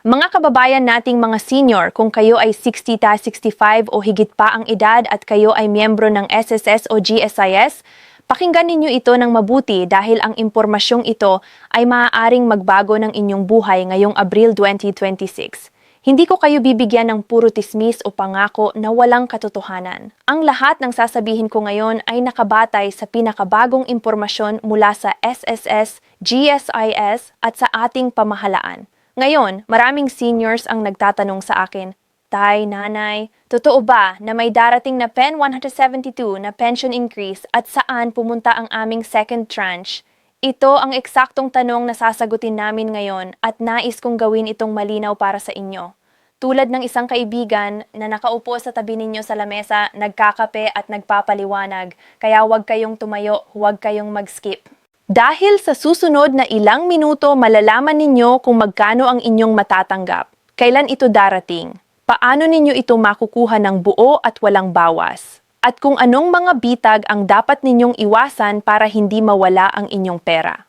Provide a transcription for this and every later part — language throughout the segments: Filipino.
Mga kababayan nating mga senior, kung kayo ay 60-65 o higit pa ang edad at kayo ay miyembro ng SSS o GSIS, pakinggan ninyo ito ng mabuti dahil ang impormasyong ito ay maaaring magbago ng inyong buhay ngayong Abril 2026. Hindi ko kayo bibigyan ng puro tismis o pangako na walang katotohanan. Ang lahat ng sasabihin ko ngayon ay nakabatay sa pinakabagong impormasyon mula sa SSS, GSIS at sa ating pamahalaan. Ngayon, maraming seniors ang nagtatanong sa akin, Tay, Nanay, totoo ba na may darating na PEN 172 na pension increase at saan pumunta ang aming second tranche? Ito ang eksaktong tanong na sasagutin namin ngayon at nais kong gawin itong malinaw para sa inyo. Tulad ng isang kaibigan na nakaupo sa tabi ninyo sa lamesa, nagkakape at nagpapaliwanag, kaya huwag kayong tumayo, huwag kayong mag-skip. Dahil sa susunod na ilang minuto malalaman ninyo kung magkano ang inyong matatanggap, kailan ito darating, paano ninyo ito makukuha ng buo at walang bawas, at kung anong mga bitag ang dapat ninyong iwasan para hindi mawala ang inyong pera.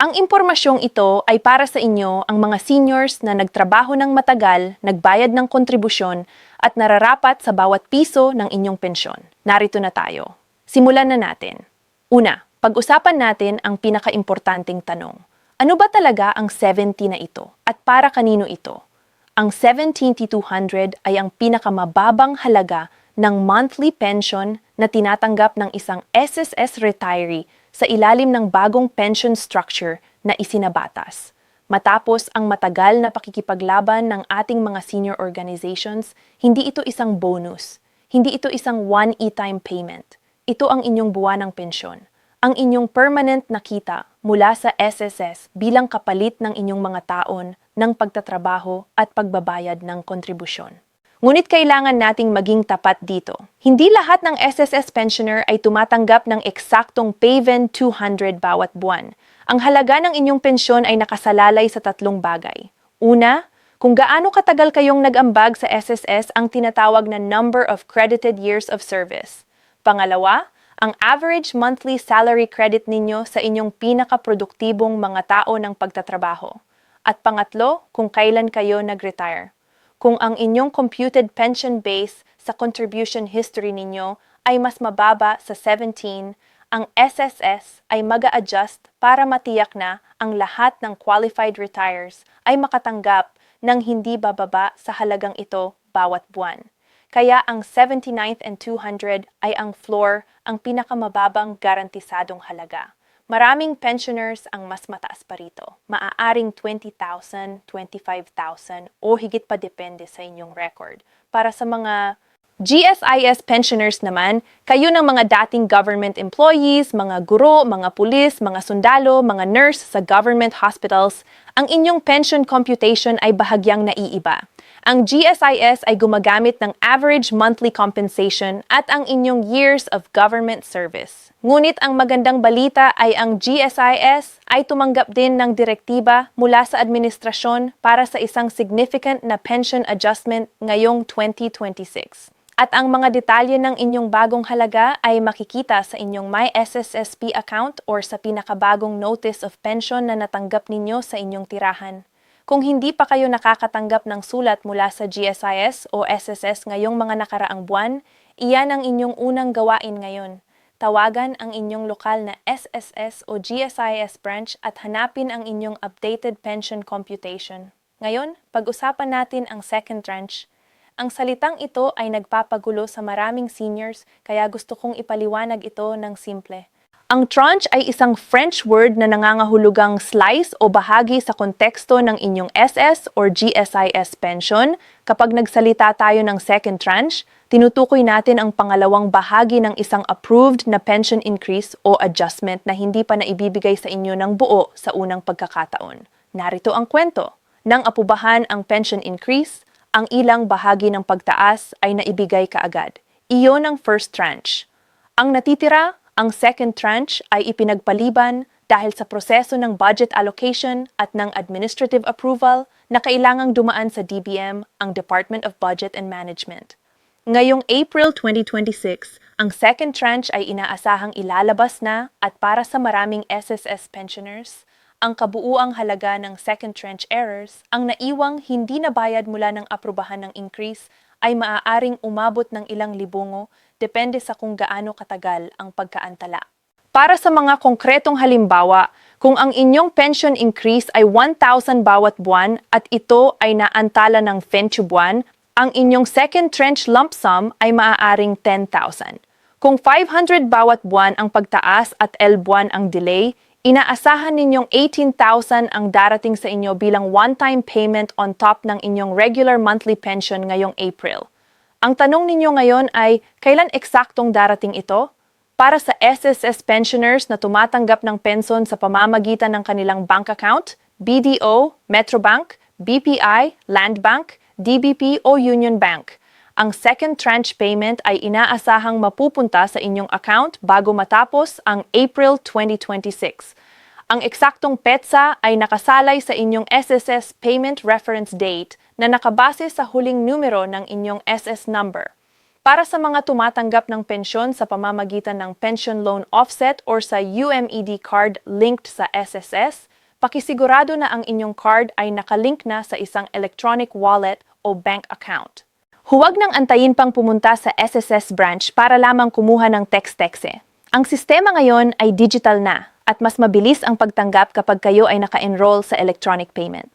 Ang impormasyong ito ay para sa inyo ang mga seniors na nagtrabaho ng matagal, nagbayad ng kontribusyon at nararapat sa bawat piso ng inyong pensyon. Narito na tayo. Simulan na natin. Una, pag-usapan natin ang pinakaimportanteng tanong. Ano ba talaga ang 70 na ito at para kanino ito? Ang 70,200 ay ang pinakamababang halaga ng monthly pension na tinatanggap ng isang SSS retiree sa ilalim ng bagong pension structure na isinabatas. Matapos ang matagal na pakikipaglaban ng ating mga senior organizations, hindi ito isang bonus, hindi ito isang one e-time payment. Ito ang inyong buwanang pensyon, ang inyong permanent na kita mula sa SSS bilang kapalit ng inyong mga taon ng pagtatrabaho at pagbabayad ng kontribusyon. Ngunit kailangan nating maging tapat dito. Hindi lahat ng SSS pensioner ay tumatanggap ng eksaktong PAVEN 200 bawat buwan. Ang halaga ng inyong pensyon ay nakasalalay sa tatlong bagay. Una, kung gaano katagal kayong nag-ambag sa SSS ang tinatawag na number of credited years of service. Pangalawa, ang average monthly salary credit ninyo sa inyong pinakaproduktibong mga tao ng pagtatrabaho. At pangatlo, kung kailan kayo nag-retire. Kung ang inyong computed pension base sa contribution history ninyo ay mas mababa sa 17, ang SSS ay mag-a-adjust para matiyak na ang lahat ng qualified retires ay makatanggap ng hindi bababa sa halagang ito bawat buwan. Kaya ang 79th and 200 ay ang floor, ang pinakamababang garantisadong halaga. Maraming pensioners ang mas mataas pa rito. Maaaring 20,000, 25,000 o higit pa depende sa inyong record. Para sa mga GSIS pensioners naman, kayo ng mga dating government employees, mga guro, mga pulis, mga sundalo, mga nurse sa government hospitals, ang inyong pension computation ay bahagyang naiiba. Ang GSIS ay gumagamit ng average monthly compensation at ang inyong years of government service. Ngunit ang magandang balita ay ang GSIS ay tumanggap din ng direktiba mula sa administrasyon para sa isang significant na pension adjustment ngayong 2026. At ang mga detalye ng inyong bagong halaga ay makikita sa inyong My SSSP account or sa pinakabagong notice of pension na natanggap ninyo sa inyong tirahan. Kung hindi pa kayo nakakatanggap ng sulat mula sa GSIS o SSS ngayong mga nakaraang buwan, iyan ang inyong unang gawain ngayon. Tawagan ang inyong lokal na SSS o GSIS branch at hanapin ang inyong updated pension computation. Ngayon, pag-usapan natin ang second tranche. Ang salitang ito ay nagpapagulo sa maraming seniors kaya gusto kong ipaliwanag ito ng simple. Ang tranche ay isang French word na nangangahulugang slice o bahagi sa konteksto ng inyong SS or GSIS pension. Kapag nagsalita tayo ng second tranche, tinutukoy natin ang pangalawang bahagi ng isang approved na pension increase o adjustment na hindi pa naibibigay sa inyo ng buo sa unang pagkakataon. Narito ang kwento. Nang apubahan ang pension increase, ang ilang bahagi ng pagtaas ay naibigay kaagad. Iyon ang first tranche. Ang natitira, ang second tranche ay ipinagpaliban dahil sa proseso ng budget allocation at ng administrative approval na kailangang dumaan sa DBM, ang Department of Budget and Management. Ngayong April 2026, ang second tranche ay inaasahang ilalabas na at para sa maraming SSS pensioners, ang kabuuang halaga ng second tranche errors, ang naiwang hindi nabayad mula ng aprubahan ng increase ay maaaring umabot ng ilang libongo depende sa kung gaano katagal ang pagkaantala. Para sa mga konkretong halimbawa, kung ang inyong pension increase ay 1,000 bawat buwan at ito ay naantala ng 20 buwan, ang inyong second tranche lump sum ay maaaring 10,000. Kung 500 bawat buwan ang pagtaas at L buwan ang delay, inaasahan ninyong 18,000 ang darating sa inyo bilang one-time payment on top ng inyong regular monthly pension ngayong April. Ang tanong ninyo ngayon ay, kailan eksaktong darating ito? Para sa SSS pensioners na tumatanggap ng pension sa pamamagitan ng kanilang bank account, BDO, Metrobank, BPI, Land Bank, DBP o Union Bank, ang second tranche payment ay inaasahang mapupunta sa inyong account bago matapos ang April 2026. Ang eksaktong petsa ay nakasalay sa inyong SSS Payment Reference Date na nakabase sa huling numero ng inyong SS number. Para sa mga tumatanggap ng pensyon sa pamamagitan ng Pension Loan Offset or sa UMED card linked sa SSS, pakisigurado na ang inyong card ay nakalink na sa isang electronic wallet o bank account. Huwag nang antayin pang pumunta sa SSS branch para lamang kumuha ng text-texe. Ang sistema ngayon ay digital na at mas mabilis ang pagtanggap kapag kayo ay naka-enroll sa electronic payment.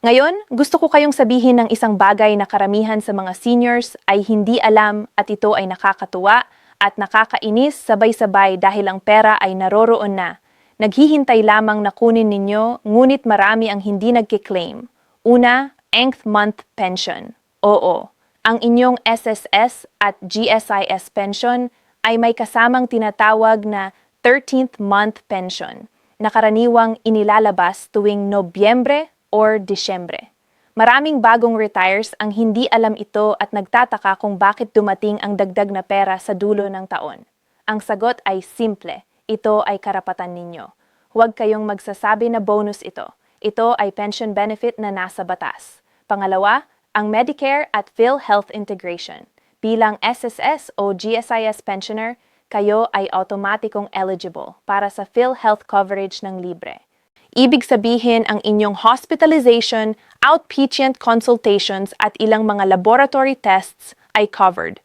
Ngayon, gusto ko kayong sabihin ng isang bagay na karamihan sa mga seniors ay hindi alam at ito ay nakakatuwa at nakakainis sabay-sabay dahil ang pera ay naroroon na. Naghihintay lamang na kunin ninyo, ngunit marami ang hindi nagkiklaim. Una, nth month pension. Oo. Ang inyong SSS at GSIS pension ay may kasamang tinatawag na 13th month pension na karaniwang inilalabas tuwing Nobyembre or Disyembre. Maraming bagong retires ang hindi alam ito at nagtataka kung bakit dumating ang dagdag na pera sa dulo ng taon. Ang sagot ay simple, ito ay karapatan ninyo. Huwag kayong magsasabi na bonus ito. Ito ay pension benefit na nasa batas. Pangalawa, ang Medicare at PhilHealth integration. Bilang SSS o GSIS pensioner, kayo ay automatikong eligible para sa PhilHealth coverage ng libre. Ibig sabihin ang inyong hospitalization, outpatient consultations at ilang mga laboratory tests ay covered.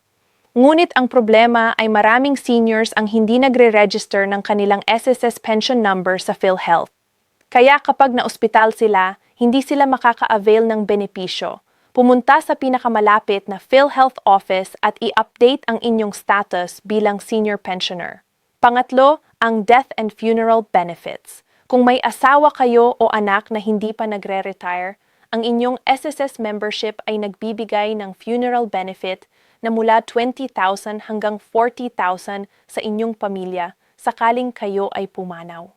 Ngunit ang problema ay maraming seniors ang hindi nagre-register ng kanilang SSS pension number sa PhilHealth. Kaya kapag na-ospital sila, hindi sila makaka-avail ng benepisyo. Pumunta sa pinakamalapit na PhilHealth office at i-update ang inyong status bilang senior pensioner. Pangatlo, ang death and funeral benefits. Kung may asawa kayo o anak na hindi pa nagre-retire, ang inyong SSS membership ay nagbibigay ng funeral benefit na mula 20,000 hanggang 40,000 sa inyong pamilya sakaling kayo ay pumanaw.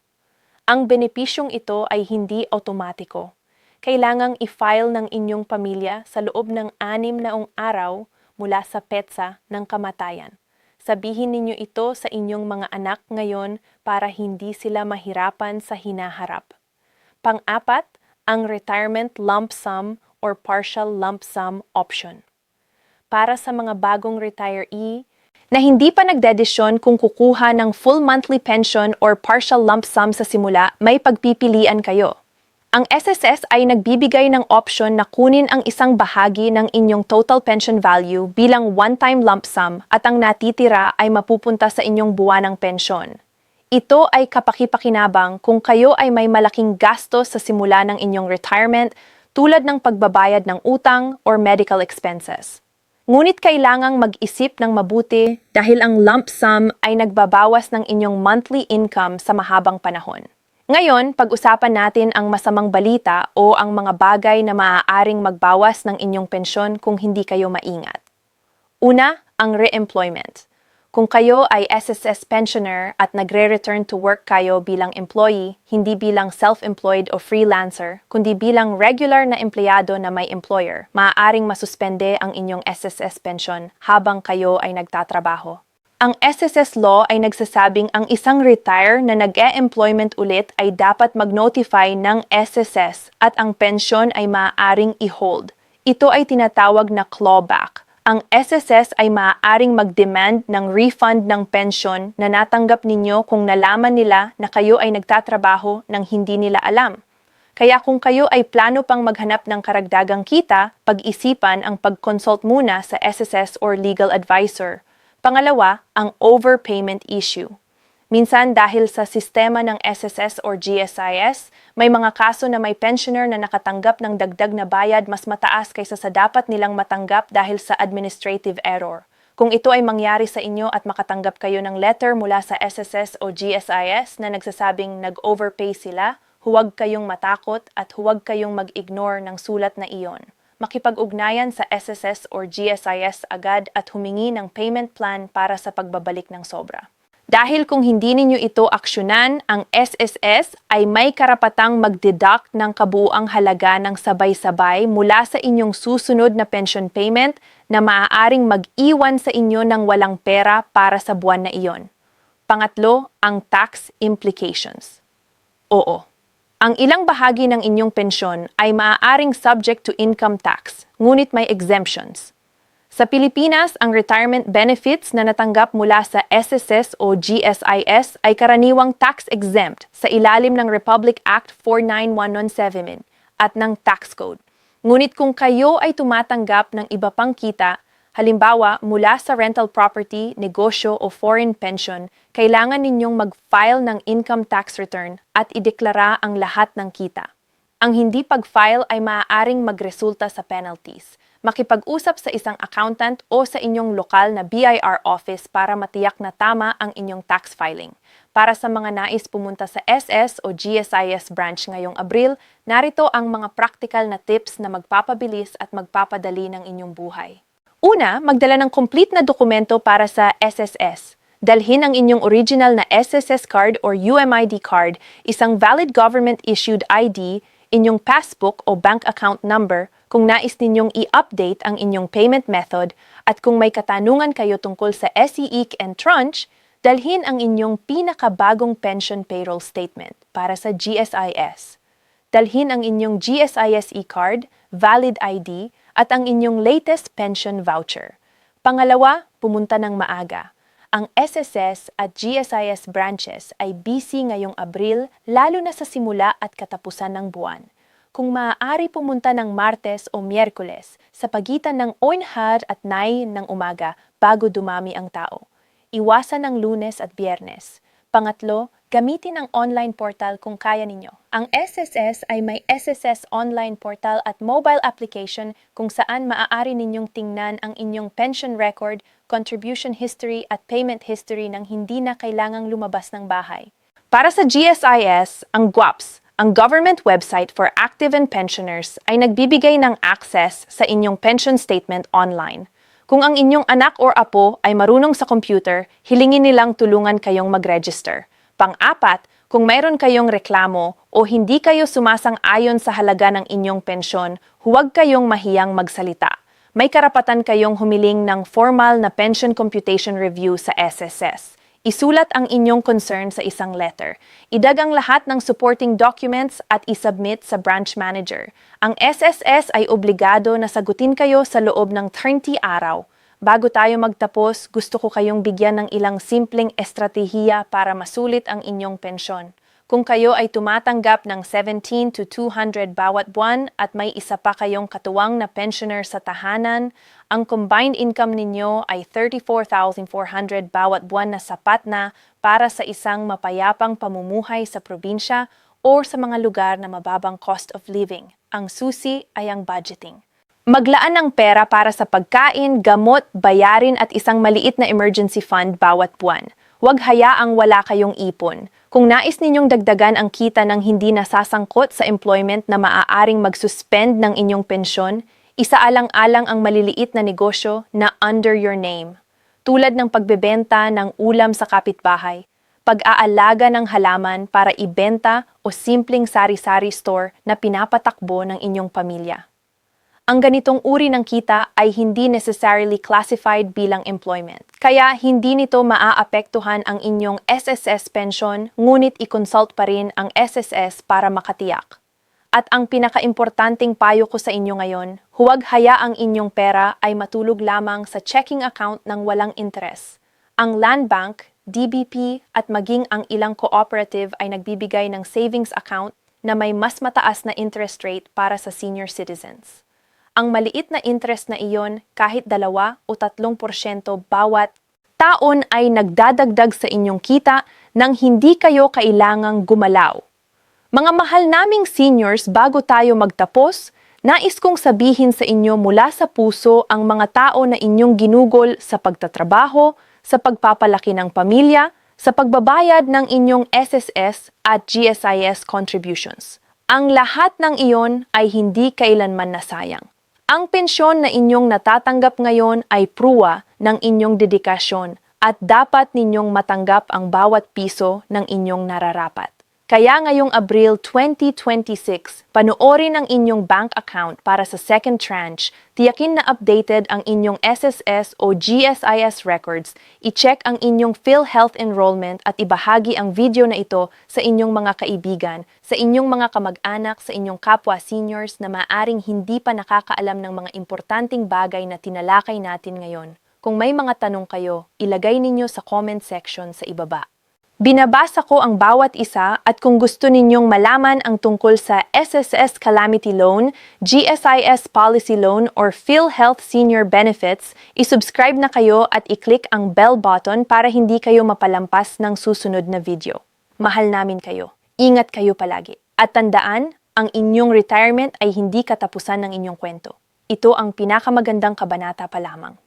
Ang benepisyong ito ay hindi otomatiko. Kailangang i-file ng inyong pamilya sa loob ng 6 na araw mula sa petsa ng kamatayan. Sabihin ninyo ito sa inyong mga anak ngayon para hindi sila mahirapan sa hinaharap. Pang-apat, ang retirement lump sum or partial lump sum option. Para sa mga bagong retiree na hindi pa nagdedesisyon kung kukuha ng full monthly pension or partial lump sum sa simula, may pagpipilian kayo. Ang SSS ay nagbibigay ng option na kunin ang isang bahagi ng inyong total pension value bilang one-time lump sum at ang natitira ay mapupunta sa inyong buwanang pensyon. Ito ay kapaki-pakinabang kung kayo ay may malaking gastos sa simula ng inyong retirement tulad ng pagbabayad ng utang or medical expenses. Ngunit kailangang mag-isip ng mabuti dahil ang lump sum ay nagbabawas ng inyong monthly income sa mahabang panahon. Ngayon, pag-usapan natin ang masamang balita o ang mga bagay na maaaring magbawas ng inyong pensyon kung hindi kayo maingat. Una, ang re-employment. Kung kayo ay SSS pensioner at nagre-return to work kayo bilang employee, hindi bilang self-employed o freelancer, kundi bilang regular na empleyado na may employer, maaaring masuspende ang inyong SSS pension habang kayo ay nagtatrabaho. Ang SSS law ay nagsasabing ang isang retire na nag-e-employment ulit ay dapat mag-notify ng SSS at ang pensyon ay maaaring i-hold. Ito ay tinatawag na clawback ang SSS ay maaaring mag-demand ng refund ng pensyon na natanggap ninyo kung nalaman nila na kayo ay nagtatrabaho nang hindi nila alam. Kaya kung kayo ay plano pang maghanap ng karagdagang kita, pag-isipan ang pag-consult muna sa SSS or legal advisor. Pangalawa, ang overpayment issue. Minsan dahil sa sistema ng SSS or GSIS, may mga kaso na may pensioner na nakatanggap ng dagdag na bayad mas mataas kaysa sa dapat nilang matanggap dahil sa administrative error. Kung ito ay mangyari sa inyo at makatanggap kayo ng letter mula sa SSS o GSIS na nagsasabing nag-overpay sila, huwag kayong matakot at huwag kayong mag-ignore ng sulat na iyon. Makipag-ugnayan sa SSS or GSIS agad at humingi ng payment plan para sa pagbabalik ng sobra. Dahil kung hindi ninyo ito aksyonan, ang SSS ay may karapatang mag-deduct ng kabuuang halaga ng sabay-sabay mula sa inyong susunod na pension payment na maaaring mag-iwan sa inyo ng walang pera para sa buwan na iyon. Pangatlo, ang tax implications. Oo, ang ilang bahagi ng inyong pensyon ay maaaring subject to income tax, ngunit may exemptions. Sa Pilipinas, ang retirement benefits na natanggap mula sa SSS o GSIS ay karaniwang tax-exempt sa ilalim ng Republic Act 49117 at ng Tax Code. Ngunit kung kayo ay tumatanggap ng iba pang kita, halimbawa mula sa rental property, negosyo o foreign pension, kailangan ninyong mag-file ng income tax return at ideklara ang lahat ng kita. Ang hindi pag-file ay maaaring magresulta sa penalties. Makipag-usap sa isang accountant o sa inyong lokal na BIR office para matiyak na tama ang inyong tax filing. Para sa mga nais pumunta sa SS o GSIS branch ngayong Abril, narito ang mga practical na tips na magpapabilis at magpapadali ng inyong buhay. Una, magdala ng complete na dokumento para sa SSS. Dalhin ang inyong original na SSS card or UMID card, isang valid government-issued ID, inyong passbook o bank account number kung nais ninyong i-update ang inyong payment method at kung may katanungan kayo tungkol sa SEIC and Tranche, dalhin ang inyong pinakabagong pension payroll statement para sa GSIS. Dalhin ang inyong GSIS e-card, valid ID, at ang inyong latest pension voucher. Pangalawa, pumunta ng maaga. Ang SSS at GSIS branches ay busy ngayong Abril lalo na sa simula at katapusan ng buwan. Kung maaari pumunta ng Martes o Miyerkules sa pagitan ng 8 at 9 ng umaga bago dumami ang tao. Iwasan ang Lunes at Biyernes. Pangatlo, gamitin ang online portal kung kaya ninyo. Ang SSS ay may SSS online portal at mobile application kung saan maaari ninyong tingnan ang inyong pension record, contribution history at payment history nang hindi na kailangang lumabas ng bahay. Para sa GSIS, ang GWAPS, ang government website for active and pensioners, ay nagbibigay ng access sa inyong pension statement online. Kung ang inyong anak or apo ay marunong sa computer, hilingin nilang tulungan kayong mag-register. Pang-apat, kung mayroon kayong reklamo o hindi kayo sumasang-ayon sa halaga ng inyong pensyon, huwag kayong mahiyang magsalita. May karapatan kayong humiling ng formal na pension computation review sa SSS. Isulat ang inyong concern sa isang letter. Idagang lahat ng supporting documents at isubmit sa branch manager. Ang SSS ay obligado na sagutin kayo sa loob ng 30 araw. Bago tayo magtapos, gusto ko kayong bigyan ng ilang simpleng estratehiya para masulit ang inyong pensyon. Kung kayo ay tumatanggap ng 17 to 200 bawat buwan at may isa pa kayong katuwang na pensioner sa tahanan, ang combined income ninyo ay 34,400 bawat buwan na sapat na para sa isang mapayapang pamumuhay sa probinsya o sa mga lugar na mababang cost of living. Ang susi ay ang budgeting. Maglaan ng pera para sa pagkain, gamot, bayarin at isang maliit na emergency fund bawat buwan. Huwag hayaang wala kayong ipon. Kung nais ninyong dagdagan ang kita ng hindi nasasangkot sa employment na maaaring mag-suspend ng inyong pensyon, isaalang-alang ang maliliit na negosyo na under your name. Tulad ng pagbebenta ng ulam sa kapitbahay, pag-aalaga ng halaman para ibenta o simpleng sari-sari store na pinapatakbo ng inyong pamilya. Ang ganitong uri ng kita ay hindi necessarily classified bilang employment. Kaya hindi nito maaapektuhan ang inyong SSS pension, ngunit i-consult pa rin ang SSS para makatiyak. At ang pinakaimportanteng payo ko sa inyo ngayon, huwag hayaang inyong pera ay matulog lamang sa checking account ng walang interes. Ang Land Bank, DBP at maging ang ilang cooperative ay nagbibigay ng savings account na may mas mataas na interest rate para sa senior citizens. Ang maliit na interest na iyon kahit 2 o 3% bawat taon ay nagdadagdag sa inyong kita nang hindi kayo kailangang gumalaw. Mga mahal naming seniors, bago tayo magtapos, nais kong sabihin sa inyo mula sa puso ang mga tao na inyong ginugol sa pagtatrabaho, sa pagpapalaki ng pamilya, sa pagbabayad ng inyong SSS at GSIS contributions. Ang lahat ng iyon ay hindi kailanman nasayang. Ang pensyon na inyong natatanggap ngayon ay pruwa ng inyong dedikasyon at dapat ninyong matanggap ang bawat piso ng inyong nararapat. Kaya ngayong Abril 2026, panoorin ang inyong bank account para sa second tranche, tiyakin na updated ang inyong SSS o GSIS records, i-check ang inyong PhilHealth enrollment at ibahagi ang video na ito sa inyong mga kaibigan, sa inyong mga kamag-anak, sa inyong kapwa seniors na maaring hindi pa nakakaalam ng mga importanteng bagay na tinalakay natin ngayon. Kung may mga tanong kayo, ilagay ninyo sa comment section sa ibaba. Binabasa ko ang bawat isa at kung gusto ninyong malaman ang tungkol sa SSS Calamity Loan, GSIS Policy Loan, or PhilHealth Senior Benefits, isubscribe na kayo at i-click ang bell button para hindi kayo mapalampas ng susunod na video. Mahal namin kayo. Ingat kayo palagi. At tandaan, ang inyong retirement ay hindi katapusan ng inyong kwento. Ito ang pinakamagandang kabanata pa lamang.